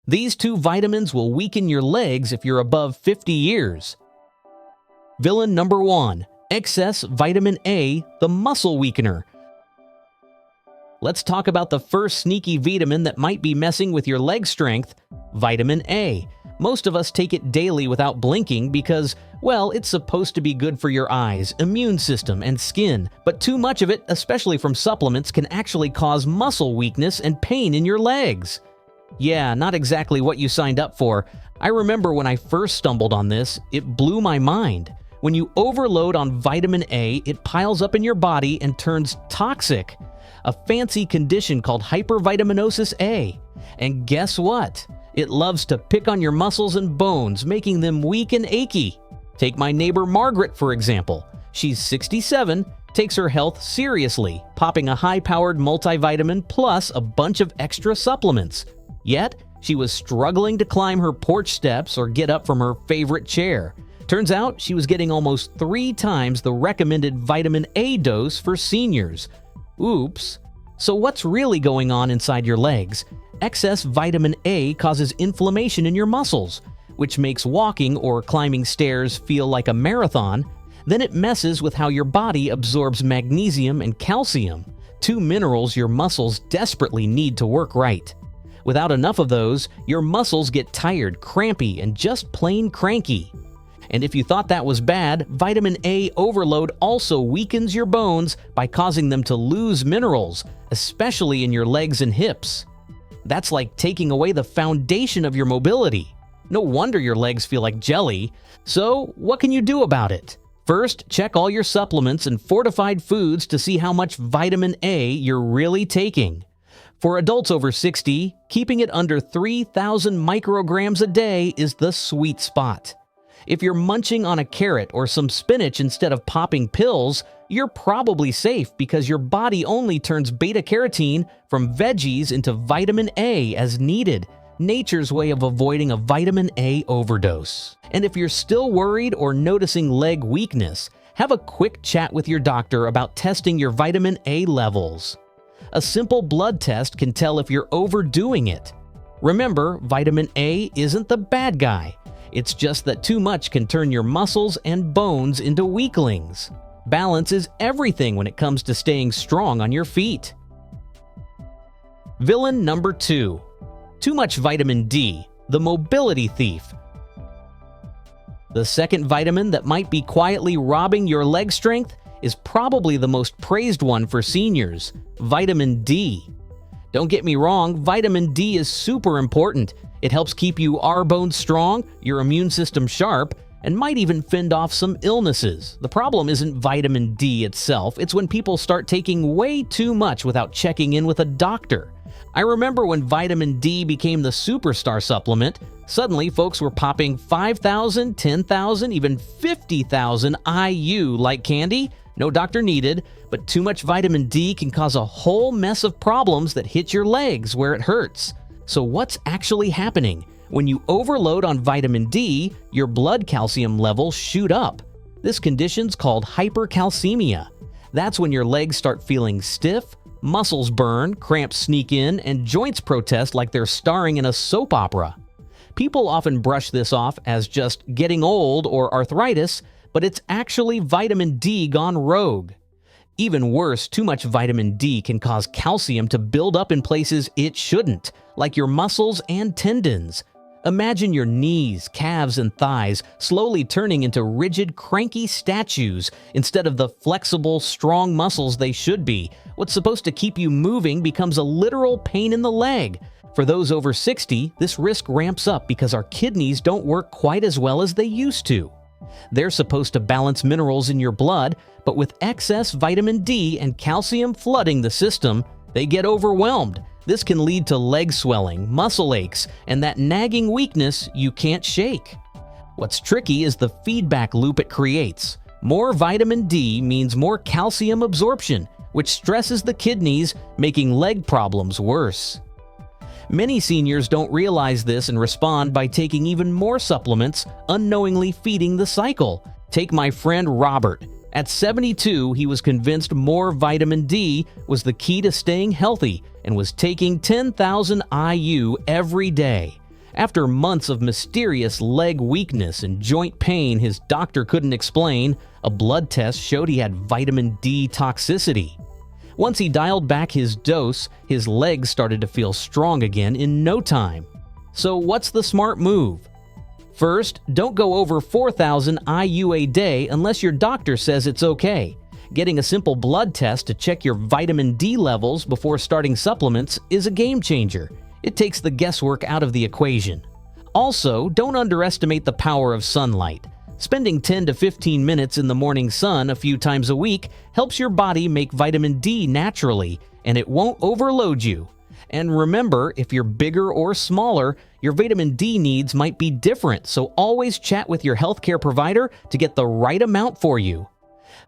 These two vitamins will weaken your legs if you're above 50 years. Villain number 1. Excess vitamin A, the muscle weakener. Let's talk about the first sneaky vitamin that might be messing with your leg strength, vitamin A. Most of us take it daily without blinking because, well, it's supposed to be good for your eyes, immune system, and skin. But too much of it, especially from supplements, can actually cause muscle weakness and pain in your legs. Yeah, not exactly what you signed up for. I remember when I first stumbled on this, it blew my mind. When you overload on vitamin A, it piles up in your body and turns toxic. A fancy condition called hypervitaminosis A. And guess what? It loves to pick on your muscles and bones, making them weak and achy. Take my neighbor Margaret, for example. She's 67, takes her health seriously, popping a high-powered multivitamin plus a bunch of extra supplements. Yet, she was struggling to climb her porch steps or get up from her favorite chair. Turns out she was getting almost 3 times the recommended vitamin A dose for seniors. Oops. So what's really going on inside your legs? Excess vitamin A causes inflammation in your muscles, which makes walking or climbing stairs feel like a marathon. Then it messes with how your body absorbs magnesium and calcium, 2 minerals your muscles desperately need to work right. Without enough of those, your muscles get tired, crampy, and just plain cranky. And if you thought that was bad, vitamin A overload also weakens your bones by causing them to lose minerals, especially in your legs and hips. That's like taking away the foundation of your mobility. No wonder your legs feel like jelly. So, what can you do about it? First, check all your supplements and fortified foods to see how much vitamin A you're really taking. For adults over 60, keeping it under 3,000 micrograms a day is the sweet spot. If you're munching on a carrot or some spinach instead of popping pills, you're probably safe because your body only turns beta-carotene from veggies into vitamin A as needed, nature's way of avoiding a vitamin A overdose. And if you're still worried or noticing leg weakness, have a quick chat with your doctor about testing your vitamin A levels. A simple blood test can tell if you're overdoing it. Remember, vitamin A isn't the bad guy. It's just that too much can turn your muscles and bones into weaklings. Balance is everything when it comes to staying strong on your feet. Villain number 2. Too much vitamin D, the mobility thief. The second vitamin that might be quietly robbing your leg strength is probably the most praised one for seniors, vitamin D. Don't get me wrong, vitamin D is super important. It helps keep you bones strong, your immune system sharp, and might even fend off some illnesses. The problem isn't vitamin D itself, it's when people start taking way too much without checking in with a doctor. I remember when vitamin D became the superstar supplement, suddenly folks were popping 5,000, 10,000, even 50,000 IU like candy. No doctor needed, but too much vitamin D can cause a whole mess of problems that hit your legs where it hurts. So what's actually happening? When you overload on vitamin D, your blood calcium levels shoot up. This condition's called hypercalcemia. That's when your legs start feeling stiff, muscles burn, cramps sneak in, and joints protest like they're starring in a soap opera. People often brush this off as just getting old or arthritis, but it's actually vitamin D gone rogue. Even worse, too much vitamin D can cause calcium to build up in places it shouldn't, like your muscles and tendons. Imagine your knees, calves, and thighs slowly turning into rigid, cranky statues instead of the flexible, strong muscles they should be. What's supposed to keep you moving becomes a literal pain in the leg. For those over 60, this risk ramps up because our kidneys don't work quite as well as they used to. They're supposed to balance minerals in your blood, but with excess vitamin D and calcium flooding the system, they get overwhelmed. This can lead to leg swelling, muscle aches, and that nagging weakness you can't shake. What's tricky is the feedback loop it creates. More vitamin D means more calcium absorption, which stresses the kidneys, making leg problems worse. Many seniors don't realize this and respond by taking even more supplements, unknowingly feeding the cycle. Take my friend Robert. At 72, he was convinced more vitamin D was the key to staying healthy and was taking 10,000 IU every day. After months of mysterious leg weakness and joint pain his doctor couldn't explain, a blood test showed he had vitamin D toxicity. Once he dialed back his dose, his legs started to feel strong again in no time. So what's the smart move? First, don't go over 4,000 IU a day unless your doctor says it's okay. Getting a simple blood test to check your vitamin D levels before starting supplements is a game changer. It takes the guesswork out of the equation. Also, don't underestimate the power of sunlight. Spending 10 to 15 minutes in the morning sun a few times a week helps your body make vitamin D naturally, and it won't overload you. And remember, if you're bigger or smaller, your vitamin D needs might be different, so always chat with your healthcare provider to get the right amount for you.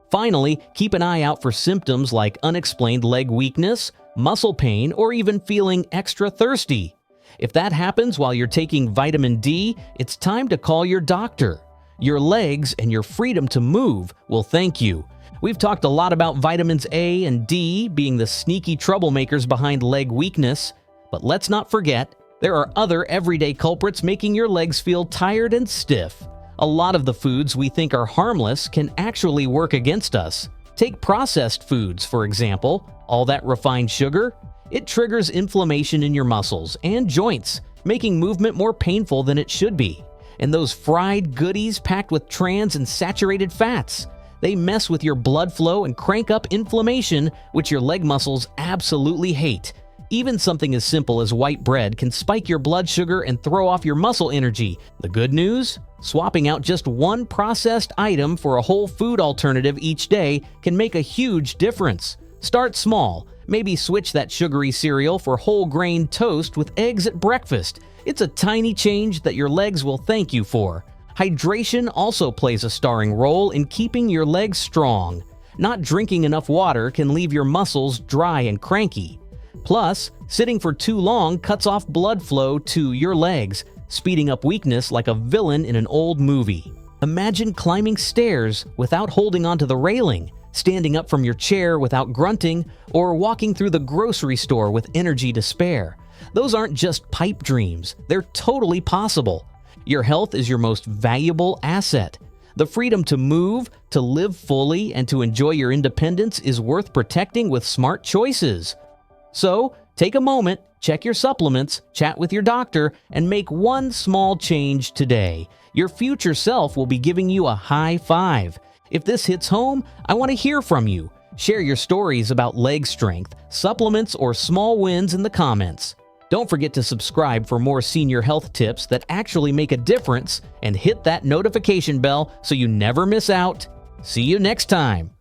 Finally, keep an eye out for symptoms like unexplained leg weakness, muscle pain, or even feeling extra thirsty. If that happens while you're taking vitamin D, it's time to call your doctor. Your legs and your freedom to move will thank you. We've talked a lot about vitamins A and D being the sneaky troublemakers behind leg weakness, but let's not forget, there are other everyday culprits making your legs feel tired and stiff. A lot of the foods we think are harmless can actually work against us. Take processed foods, for example. All that refined sugar, it triggers inflammation in your muscles and joints, making movement more painful than it should be. And those fried goodies packed with trans and saturated fats, they mess with your blood flow and crank up inflammation, which your leg muscles absolutely hate. Even something as simple as white bread can spike your blood sugar and throw off your muscle energy. The good news? Swapping out just one processed item for a whole food alternative each day can make a huge difference. Start small. Maybe switch that sugary cereal for whole grain toast with eggs at breakfast. It's a tiny change that your legs will thank you for. Hydration also plays a starring role in keeping your legs strong. Not drinking enough water can leave your muscles dry and cranky. Plus, sitting for too long cuts off blood flow to your legs, speeding up weakness like a villain in an old movie. Imagine climbing stairs without holding onto the railing, standing up from your chair without grunting, or walking through the grocery store with energy to spare. Those aren't just pipe dreams, they're totally possible. Your health is your most valuable asset. The freedom to move, to live fully, and to enjoy your independence is worth protecting with smart choices. So, take a moment, check your supplements, chat with your doctor, and make one small change today. Your future self will be giving you a high five. If this hits home, I want to hear from you. Share your stories about leg strength, supplements, or small wins in the comments. Don't forget to subscribe for more senior health tips that actually make a difference, and hit that notification bell so you never miss out. See you next time.